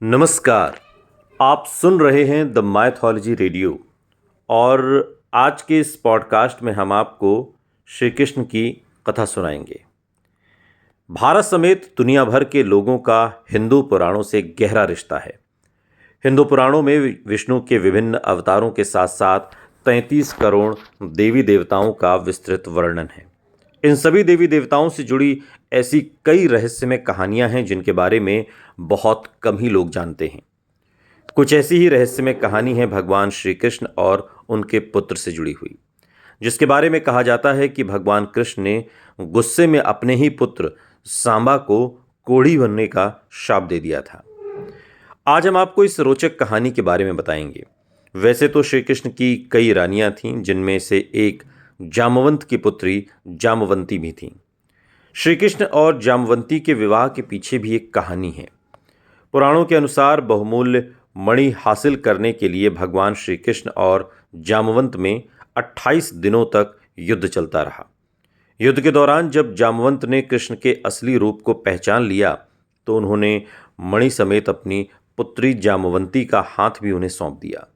नमस्कार। आप सुन रहे हैं द माइथोलॉजी रेडियो और आज के इस पॉडकास्ट में हम आपको श्री कृष्ण की कथा सुनाएंगे। भारत समेत दुनिया भर के लोगों का हिंदू पुराणों से गहरा रिश्ता है। हिंदू पुराणों में विष्णु के विभिन्न अवतारों के साथ साथ 33 करोड़ देवी देवताओं का विस्तृत वर्णन है। इन सभी देवी देवताओं से जुड़ी ऐसी कई रहस्यमय कहानियां हैं जिनके बारे में बहुत कम ही लोग जानते हैं। कुछ ऐसी ही रहस्यमय कहानी है भगवान श्री कृष्ण और उनके पुत्र से जुड़ी हुई, जिसके बारे में कहा जाता है कि भगवान कृष्ण ने गुस्से में अपने ही पुत्र सांबा को कोढ़ी बनने का शाप दे दिया था। आज हम आपको इस रोचक कहानी के बारे में बताएंगे। वैसे तो श्री कृष्ण की कई रानियां थीं, जिनमें से एक जामवंत की पुत्री जामवंती भी थी। श्री कृष्ण और जामवंती के विवाह के पीछे भी एक कहानी है। पुराणों के अनुसार बहुमूल्य मणि हासिल करने के लिए भगवान श्री कृष्ण और जामवंत में 28 दिनों तक युद्ध चलता रहा। युद्ध के दौरान जब जामवंत ने कृष्ण के असली रूप को पहचान लिया तो उन्होंने मणि समेत अपनी पुत्री जामवंती का हाथ भी उन्हें सौंप दिया।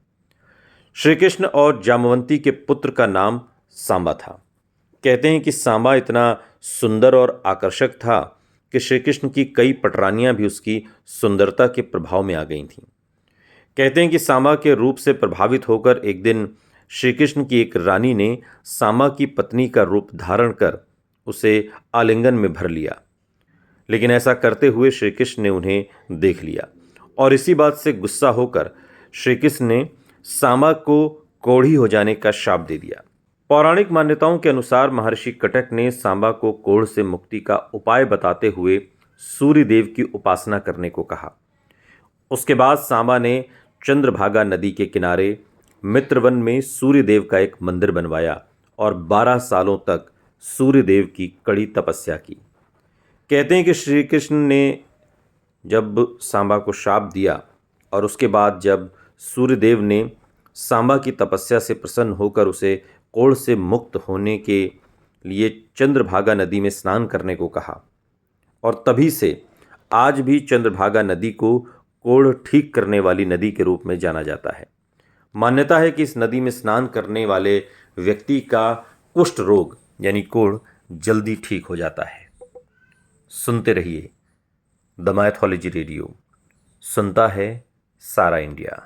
श्री कृष्ण और जामवंती के पुत्र का नाम सांबा था। कहते हैं कि सांबा इतना सुंदर और आकर्षक था कि श्री कृष्ण की कई पटरानियां भी उसकी सुंदरता के प्रभाव में आ गई थीं। कहते हैं कि सांबा के रूप से प्रभावित होकर एक दिन श्री कृष्ण की एक रानी ने सांबा की पत्नी का रूप धारण कर उसे आलिंगन में भर लिया, लेकिन ऐसा करते हुए श्री कृष्ण ने उन्हें देख लिया और इसी बात से गुस्सा होकर श्री कृष्ण ने सांबा को कोढ़ी हो जाने का शाप दे दिया। पौराणिक मान्यताओं के अनुसार महर्षि कटक ने सांबा को कोढ़ से मुक्ति का उपाय बताते हुए सूर्य देव की उपासना करने को कहा। उसके बाद सांबा ने चंद्रभागा नदी के किनारे मित्रवन में सूर्य देव का एक मंदिर बनवाया और 12 सालों तक सूर्य देव की कड़ी तपस्या की। कहते हैं कि श्री कृष्ण ने जब सांबा को शाप दिया और उसके बाद जब सूर्यदेव ने सांबा की तपस्या से प्रसन्न होकर उसे कोढ़ से मुक्त होने के लिए चंद्रभागा नदी में स्नान करने को कहा, और तभी से आज भी चंद्रभागा नदी को कोढ़ ठीक करने वाली नदी के रूप में जाना जाता है। मान्यता है कि इस नदी में स्नान करने वाले व्यक्ति का कुष्ठ रोग यानी कोढ़ जल्दी ठीक हो जाता है। सुनते रहिए द माइथोलॉजी रेडियो, सुनता है सारा इंडिया।